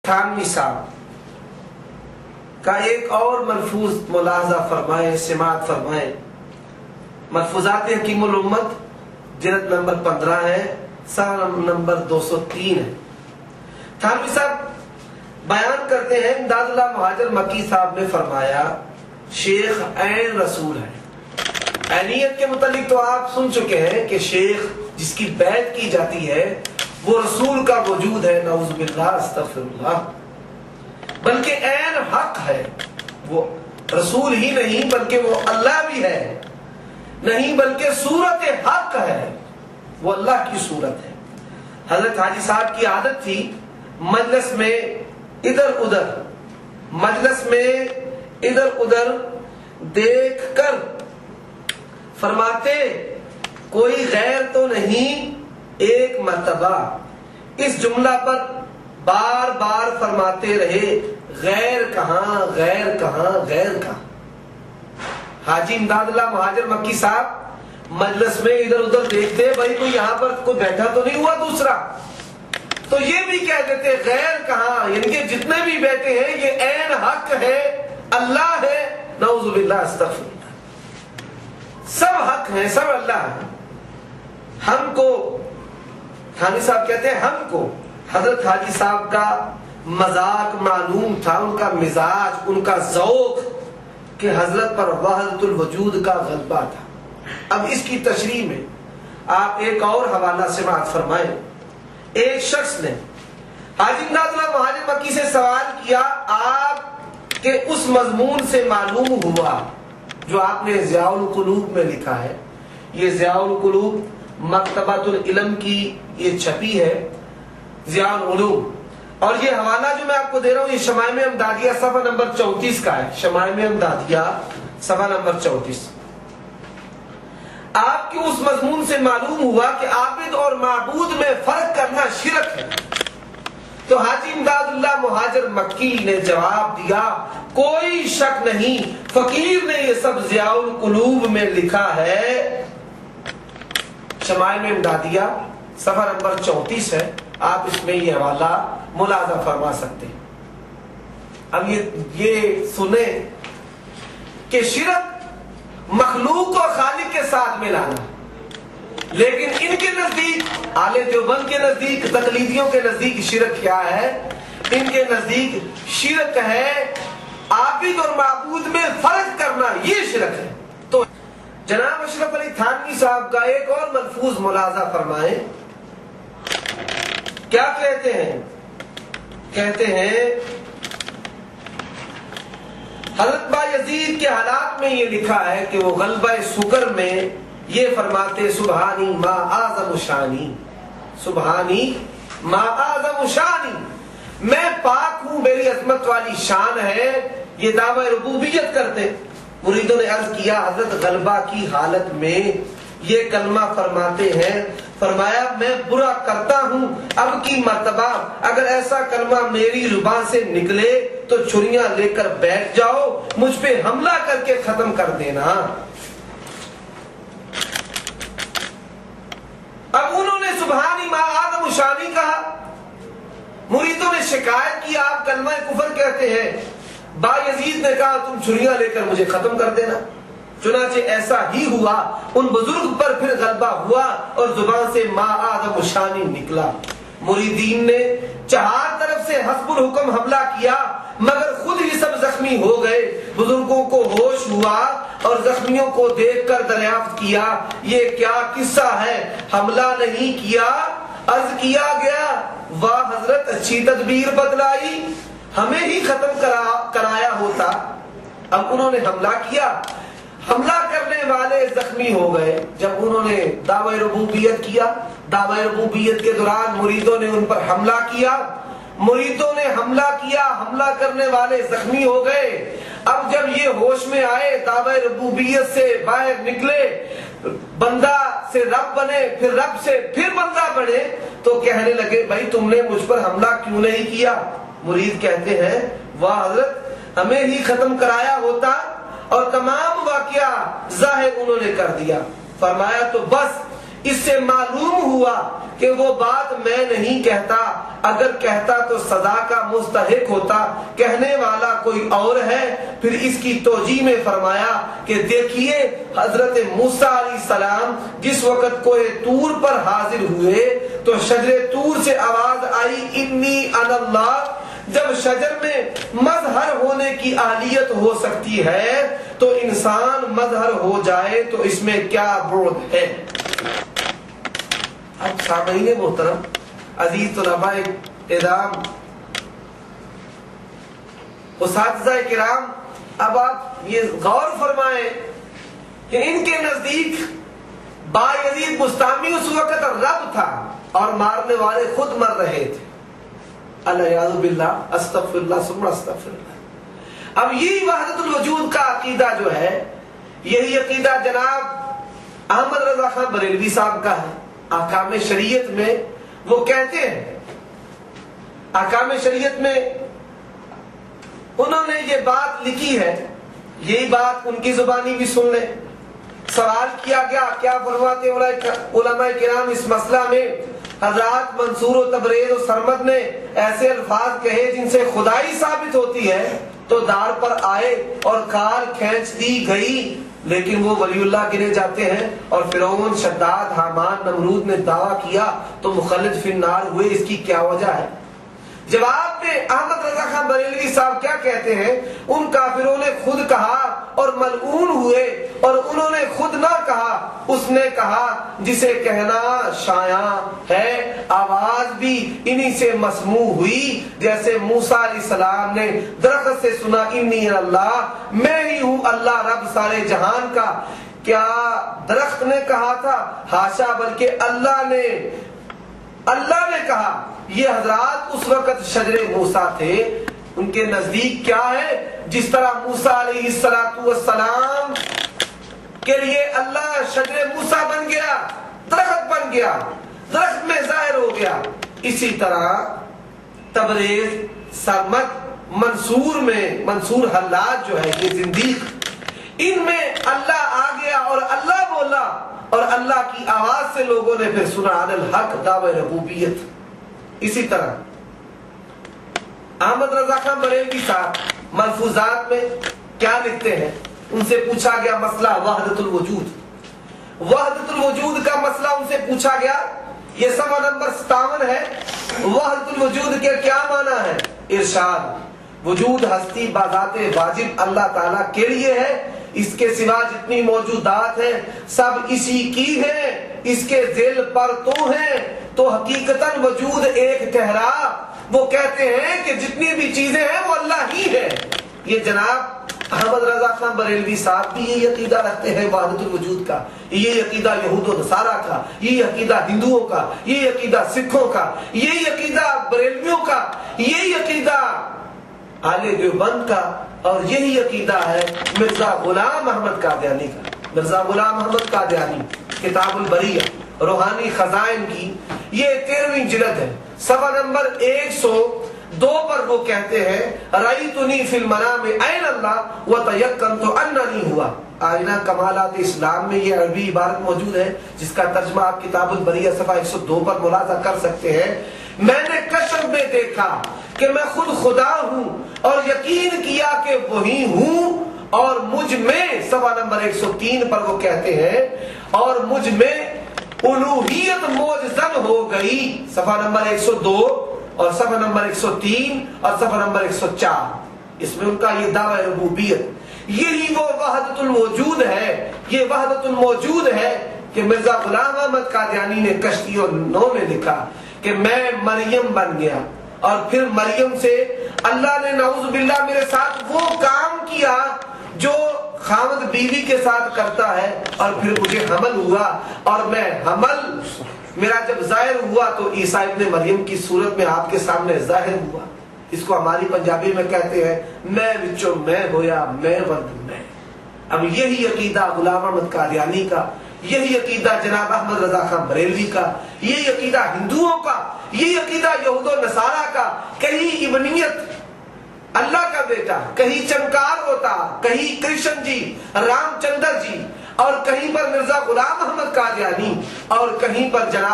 تھانوی صاحب کا ایک اور ملفوظ ملاحظہ فرمائیں، سماعت فرمائیں۔ ملفوظات حکیم الامت جلد نمبر 15 ہے، صفحہ نمبر 203 ہے۔ تھانوی صاحب بیان کرتے ہیں، امداد اللہ مہاجر مکی صاحب نے فرمایا شیخ عین رسول ہے۔ عینیت کے متعلق تو آپ سن چکے ہیں کہ شیخ جس کی بیعت کی جاتی ہے وہ رسول کا وجود ہے، نعوذ باللہ استغفر اللہ، بلکہ عین حق ہے، وہ رسول ہی نہیں بلکہ وہ اللہ بھی ہے، نہیں بلکہ صورت حق ہے، وہ اللہ کی صورت ہے۔ حضرت حاجی صاحب کی عادت تھی مجلس میں ادھر ادھر دیکھ کر فرماتے کوئی غیر تو نہیں، ایک مرتبہ اس جملہ پر بار بار فرماتے رہے غیر کہاں غیر کہاں غیر کہاں۔ حاجی امداد اللہ مہاجر مکی صاحب مجلس میں ادھر ادھر دیکھتے بھائی کوئی یہاں پر کوئی بیٹھا تو نہیں ہوا دوسرا، تو یہ بھی کہہ دیتے غیر کہاں، یعنی کہ جتنے بھی بیٹھے ہیں یہ عین حق ہے، اللہ ہے، نعوذ باللہ استغفر اللہ، سب حق ہیں، سب اللہ ہے۔ ہم کو حاجی صاحب کہتے ہیں ہم کو حضرت حاجی صاحب کا مذاق معلوم تھا، ان کا مزاج، ان کا ذوق کہ حضرت پر وحدت الوجود کا غلبہ تھا۔ اب اس کی تشریح میں آپ ایک اور حوالہ سماعت فرمائیں۔ ایک شخص نے حاجی امداد اللہ مہاجر مکی سے سوال کیا، آپ کے اس مضمون سے معلوم ہوا جو آپ نے ضیاء القلوب میں لکھا ہے، یہ ضیاء القلوب مکتبۃ العلم کی یہ چھپی ہے، ضیاء العلوم، اور یہ حوالہ جو میں آپ کو دے رہا ہوں یہ شمائم امدادیہ صفحہ نمبر 34 کا ہے، شمائم امدادیہ صفحہ نمبر 34۔ آپ کے اس مضمون سے معلوم ہوا کہ عابد اور معبود میں فرق کرنا شرک ہے، تو حاجی امداد اللہ مہاجر مکی نے جواب دیا کوئی شک نہیں، فقیر نے یہ سب ضیاء القلوب میں لکھا ہے، شمائم امدادیہ صفحہ نمبر 34 ہے، آپ اس میں یہ حوالہ ملاحظہ فرما سکتے ہیں۔ اب یہ سنیں کہ شرک مخلوق اور خالق کے ساتھ ملانا، لیکن ان کے نزدیک، اہل دیوبند کے نزدیک، تقلیدیوں کے نزدیک شرک کیا ہے؟ ان کے نزدیک شرک ہے عابد اور معبود میں فرق کرنا، یہ شرک ہے۔ تو جناب اشرف علی تھانوی صاحب کا ایک اور ملفوظ ملاحظہ فرمائیں، کیا کہتے ہیں؟ کہتے ہیں حضرت بایزید کے حالات میں یہ لکھا ہے کہ وہ غلبہ سکر میں یہ فرماتے سبحانی ما اعظم شانی، سبحانی ما اعظم شانی، میں پاک ہوں، میری عظمت والی شان ہے، یہ دعوی ربوبیت کرتے۔ مریدوں نے عرض کیا حضرت غلبہ کی حالت میں یہ کلمہ فرماتے ہیں، فرمایا میں برا کرتا ہوں، اب کی مرتبہ اگر ایسا کلمہ میری زبان سے نکلے تو چھریاں لے کر بیٹھ جاؤ، مجھ پہ حملہ کر کے ختم کر دینا۔ اب انہوں نے سبحانی ما اعظم شانی کہا، مریدوں نے شکایت کی آپ کلمہ کفر کہتے ہیں، بایزید نے کہا تم چھریاں لے کر مجھے ختم کر دینا۔ چنانچہ ایسا ہی ہوا، ان بزرگ پر پھر غلبہ ہوا اور زبان سے ما اعظم شانی نکلا۔ مریدین نے چہار طرف سے حسب الحکم حملہ کیا مگر خود ہی سب زخمی ہو گئے۔ بزرگوں کو ہوش ہوا اور زخمیوں کو دیکھ کر دریافت کیا یہ کیا قصہ ہے، حملہ نہیں کیا؟ عرض کیا گیا واہ حضرت اچھی تدبیر بدلائی، ہمیں ہی ختم کرایا ہوتا۔ اب انہوں نے حملہ کیا، حملہ کرنے والے زخمی ہو گئے۔ جب انہوں نے دعوی ربوبیت کیا، دعوی ربوبیت کے دوران مریدوں نے ان پر حملہ کیا، مریدوں نے حملہ کیا، حملہ کرنے والے زخمی ہو گئے۔ اب جب یہ ہوش میں آئے، دعوی ربوبیت سے باہر نکلے، بندہ سے رب بنے، پھر رب سے پھر بندہ بنے، تو کہنے لگے بھائی تم نے مجھ پر حملہ کیوں نہیں کیا؟ مرید کہتے ہیں واہ حضرت ہمیں ہی ختم کرایا ہوتا، اور تمام واقعہ ظاہر انہوں نے کر دیا۔ فرمایا تو بس اس سے معلوم ہوا کہ وہ بات میں نہیں کہتا، اگر کہتا تو سزا کا مستحق ہوتا، کہنے والا کوئی اور ہے۔ پھر اس کی توجیہ میں فرمایا کہ دیکھیے حضرت موسیٰ علیہ السلام جس وقت کوہ طور پر حاضر ہوئے تو شجر طور سے آواز آئی انی انا اللہ۔ جب شجر میں مظہر ہونے کی اہلیت ہو سکتی ہے تو انسان مظہر ہو جائے تو اس میں کیا بعد ہے۔ اب سامعین محترم، عزیز طلباء کرام، اساتذہ کرام، اب آپ یہ غور فرمائیں کہ ان کے نزدیک بایزید بستامی اس وقت رب تھا اور مارنے والے خود مر رہے تھے۔ الیاذ باللہ، استغفر اللہ ثم استغفر اللہ۔ اب یہی وحدت الوجود کا عقیدہ جو ہے، یہی عقیدہ جناب احمد رضا خان بریلوی صاحب کا ہے۔ احکام شریعت میں وہ کہتے ہیں، احکام شریعت میں انہوں نے یہ بات لکھی ہے، یہی بات ان کی زبانی بھی سن لیں۔ سوال کیا گیا کیا فرماتے علماء کرام اس مسئلہ میں؟ حضرات منصور و تبریز و سرمد نے ایسے الفاظ کہے جن سے خدائی ثابت ہوتی ہے تو دار پر آئے اور کار کھینچ دی گئی، لیکن وہ ولی اللہ گنے جاتے ہیں۔ اور فرعون، شداد، حامان، نمرود نے دعویٰ کیا تو مخلد فی النار ہوئے، اس کی کیا وجہ ہے؟ جواب میں احمد رضا خان بریلوی صاحب کیا کہتے ہیں؟ ان کافروں نے خود کہا اور ملعون ہوئے، اور انہوں نے خود نہ کہا، اس نے کہا جسے کہنا شایع ہے۔ آواز بھی انہی سے مسموع ہوئی جیسے موسیٰ علیہ السلام نے درخت سے سنا انی اللہ، میں ہی ہوں اللہ رب سارے جہان کا۔ کیا درخت نے کہا تھا؟ ہاشا، بلکہ اللہ نے کہا۔ یہ حضرات اس وقت شجر موسیٰ تھے، ان کے نزدیک کیا ہے؟ جس طرح موسیٰ علیہ السلام کے لیے اللہ شجر موسیٰ بن گیا، درخت بن گیا، درخت میں ظاہر ہو گیا، اسی طرح تبریز، سرمد، منصور حلاج جو ہے یہ زندیق، ان میں اللہ آ گیا اور اللہ بولا، اور اللہ کی آواز سے لوگوں نے پھر سنا عن الحق دعوی ربوبیت۔ اسی طرح احمد رضا خان بریلوی صاحب ملفوظات میں کیا لکھتے ہیں؟ ان سے پوچھا گیا مسئلہ وحدت الوجود کا مسئلہ ان سے پوچھا گیا، یہ صفحہ نمبر 57 ہے۔ وحدت الوجود کے کیا معنی ہے؟ ارشاد، وجود ہستی بذات واجب اللہ تعالیٰ کے لیے ہے، اس کے سوا جتنی موجودات ہیں سب اسی کی ہیں، اس کے ذیل پر تو ہیں، تو حقیقتاً وجود ایک ٹھہرا۔ وہ کہتے ہیں کہ جتنی بھی چیزیں ہیں وہ اللہ ہی ہے۔ یہ جناب احمد رضا خان بریلوی صاحب بھی یہ عقیدہ رکھتے ہیں وحدت الوجود کا، یہ عقیدہ یہود و نصارہ کا، یہ عقیدہ ہندوؤں کا، یہ عقیدہ سکھوں کا، یہ عقیدہ بریلویوں کا، یہ عقیدہ اہل دیوبند کا، اور یہی عقیدہ ہے مرزا غلام احمد قادیانی کا۔ مرزا غلام احمد قادیانی کتاب البریہ روحانی خزائن کی یہ 13ویں جلد ہے، صفحہ نمبر 102 پر وہ کہتے ہیں رأیتنی فی المنام عین اللہ وتیقنت اننی ہوا۔ آئینہ کمالات اسلام میں یہ عربی عبارت موجود ہے جس کا ترجمہ آپ کتاب البریہ صفحہ 102 پر ملاحظہ کر سکتے ہیں۔ میں نے کشف میں دیکھا کہ میں خود خدا ہوں اور یقین کیا کہ وہی ہوں، اور مجھ میں صفحہ نمبر 103 پر وہ کہتے ہیں اور مجھ میں الوہیت موجزن ہو گئی، صفحہ نمبر 102 اور صفحہ نمبر 103 اور صفحہ نمبر 104، اس میں ان کا یہ دعوی ربوبیت۔ یہی وہ وحدت الوجود ہے، یہ وحدت الموجود ہے کہ مرزا غلام احمد قادیانی نے کشتی اور نو میں لکھا کہ میں مریم بن گیا، اور پھر مریم سے اللہ نے نعوذ باللہ میرے ساتھ وہ کام کیا جو خاوند بیوی کے ساتھ کرتا ہے، اور پھر مجھے حمل ہوا، اور میں حمل میرا جب ظاہر ہوا تو عیسیٰ ابن مریم کی صورت میں آپ کے سامنے ظاہر ہوا۔ اس کو ہماری پنجابی میں کہتے ہیں میں وچوں میں ہویا میں ود میں۔ اب یہی عقیدہ غلام احمد قادیانی کا، یہی عقیدہ جناب احمد رضا خان بریلوی کا، یہی عقیدہ ہندوؤں کا، یہی عقیدہ یہود و نصارہ کا۔ کہیں ابنیت اللہ کا بیٹا، کہیں چمکار ہوتا، کہیں کرشن جی، رام چندر جی، اور کہیں پر مرزا غلام احمد قادیانی، اور کہیں پر جناب